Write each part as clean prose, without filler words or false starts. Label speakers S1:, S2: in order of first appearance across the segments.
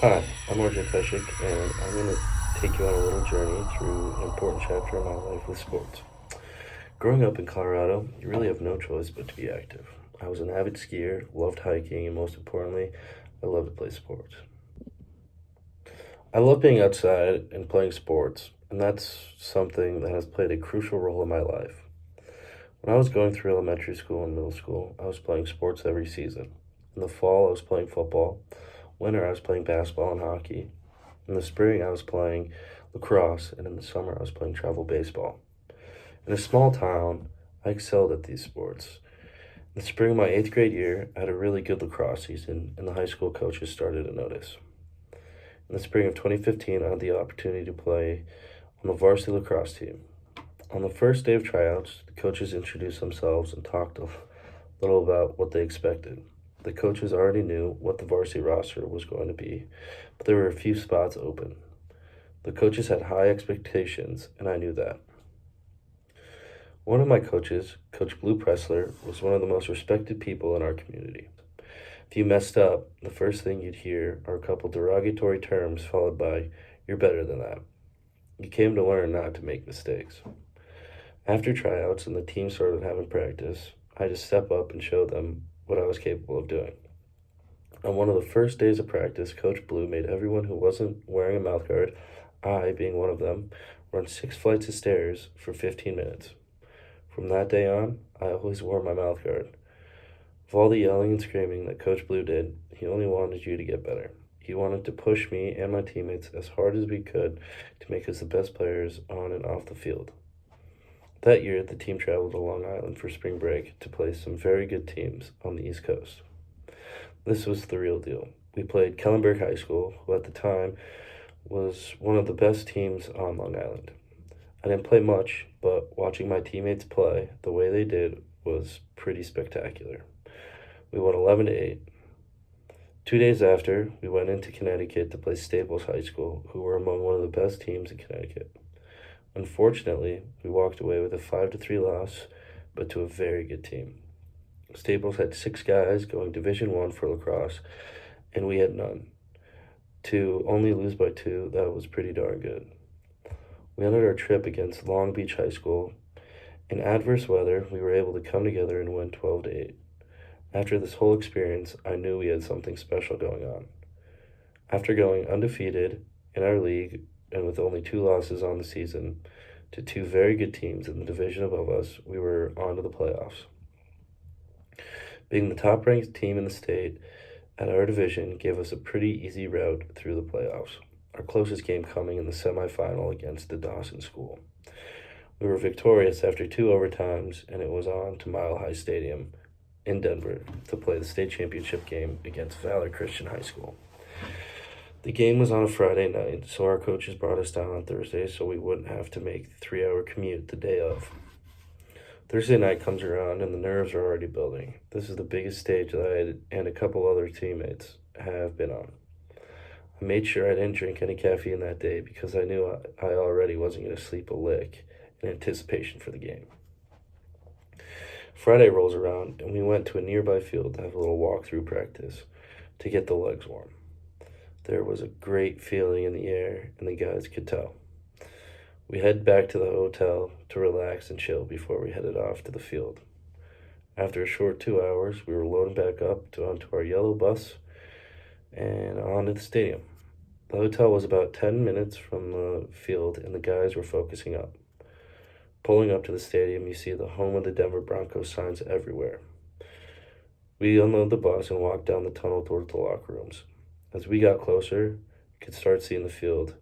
S1: Hi, I'm RJ Peshik, and I'm going to take you on a little journey through an important chapter in my life with sports. Growing up in Colorado, you really have no choice but to be active. I was an avid skier, loved hiking, and most importantly, I loved to play sports. I love being outside and playing sports, and that's something that has played a crucial role in my life. When I was going through elementary school and middle school, I was playing sports every season. In the fall, I was playing football. Winter, I was playing basketball and hockey. In the spring, I was playing lacrosse, and in the summer, I was playing travel baseball. In a small town, I excelled at these sports. In the spring of my eighth grade year, I had a really good lacrosse season, and the high school coaches started to notice. In the spring of 2015, I had the opportunity to play on the varsity lacrosse team. On the first day of tryouts, the coaches introduced themselves and talked a little about what they expected. The coaches already knew what the varsity roster was going to be, but there were a few spots open. The coaches had high expectations, and I knew that. One of my coaches, Coach Blue Pressler, was one of the most respected people in our community. If you messed up, the first thing you'd hear are a couple derogatory terms followed by, "You're better than that." You came to learn not to make mistakes. After tryouts and the team started having practice, I had to step up and show them what I was capable of doing. On one of the first days of practice, Coach Blue made everyone who wasn't wearing a mouthguard, I being one of them, run 6 flights of stairs for 15 minutes. From that day on, I always wore my mouthguard. Of all the yelling and screaming that Coach Blue did, he only wanted you to get better. He wanted to push me and my teammates as hard as we could to make us the best players on and off the field. That year, the team traveled to Long Island for spring break to play some very good teams on the East Coast. This was the real deal. We played Kellenberg High School, who at the time was one of the best teams on Long Island. I didn't play much, but watching my teammates play the way they did was pretty spectacular. We won 11 to 8. 2 days after, we went into Connecticut to play Staples High School, who were among one of the best teams in Connecticut. Unfortunately, we walked away with a 5 to 3 loss, but to a very good team. Staples had 6 guys going Division I for lacrosse, and we had none. To only lose by 2, that was pretty darn good. We ended our trip against Long Beach High School. In adverse weather, we were able to come together and win 12 to 8. After this whole experience, I knew we had something special going on. After going undefeated in our league and with only 2 losses on the season to 2 very good teams in the division above us, we were on to the playoffs. Being the top ranked team in the state at our division gave us a pretty easy route through the playoffs, our closest game coming in the semifinal against the Dawson School. We were victorious after 2 overtimes, and it was on to Mile High Stadium in Denver to play the state championship game against Valor Christian High School. The game was on a Friday night, so our coaches brought us down on Thursday so we wouldn't have to make the 3 hour commute the day of. Thursday night comes around and the nerves are already building. This is the biggest stage that I and a couple other teammates have been on. I made sure I didn't drink any caffeine that day because I knew I already wasn't going to sleep a lick in anticipation for the game. Friday rolls around and we went to a nearby field to have a little walkthrough practice to get the legs warm. There was a great feeling in the air and the guys could tell. We head back to the hotel to relax and chill before we headed off to the field. After a short 2 hours, we were loading back up onto our yellow bus and on to the stadium. The hotel was about 10 minutes from the field, and the guys were focusing up. Pulling up to the stadium, you see the home of the Denver Broncos signs everywhere. We unload the bus and walk down the tunnel towards the locker rooms. As we got closer, you could start seeing the field,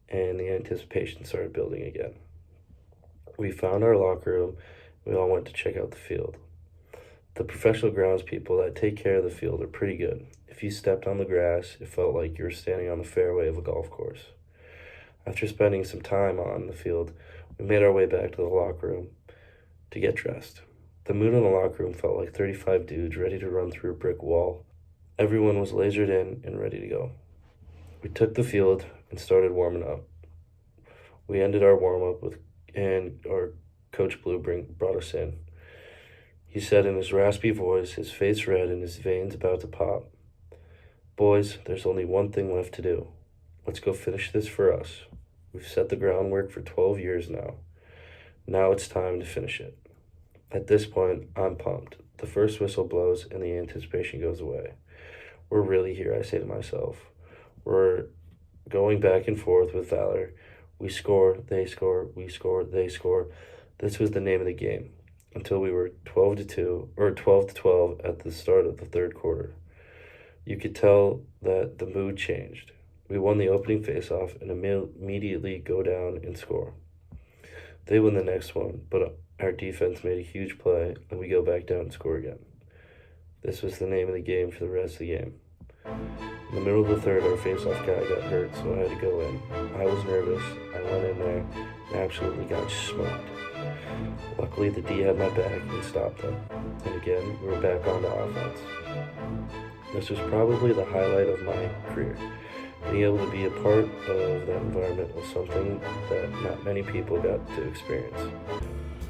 S1: and the anticipation started building again. We found our locker room. We all went to check out the field. The professional grounds people that take care of the field are pretty good. If you stepped on the grass, it felt like you were standing on the fairway of a golf course. After spending some time on the field, we made our way back to the locker room to get dressed. The mood in the locker room felt like 35 dudes ready to run through a brick wall. Everyone was lasered in and ready to go. We took the field and started warming up. We ended our warm-up and our Coach Blue brought us in. He said in his raspy voice, his face red and his veins about to pop, Boys, there's only one thing left to do. Let's go finish this for us. We've set the groundwork for 12 years now. Now it's time to finish it. At this point, I'm pumped. The first whistle blows and the anticipation goes away. We're really here, I say to myself. We're going back and forth with valor. We score, they score, we score, they score. This was the name of the game until we were 12-2 or 12-12 at the start of the third quarter. You could tell that the mood changed. We won the opening faceoff and immediately go down and score. They win the next one, but our defense made a huge play and we go back down and score again. This was the name of the game for the rest of the game. In the middle of the third, our face-off guy got hurt, so I had to go in. I was nervous. I went in there and absolutely got smoked. Luckily, the D had my back and stopped them. And again, we were back on to offense. This was probably the highlight of my career. Being able to be a part of that environment was something that not many people got to experience.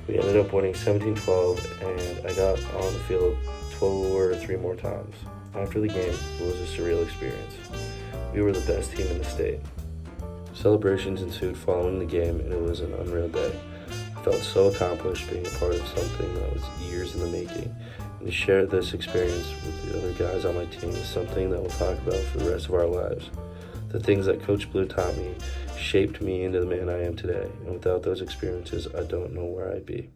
S1: We ended up winning 17-12, and I got on the field 2 or 3 more times. After the game, it was a surreal experience. We were the best team in the state. Celebrations ensued following the game, and it was an unreal day. I felt so accomplished being a part of something that was years in the making, and to share this experience with the other guys on my team is something that we'll talk about for the rest of our lives. The things that Coach Blue taught me shaped me into the man I am today, and without those experiences, I don't know where I'd be.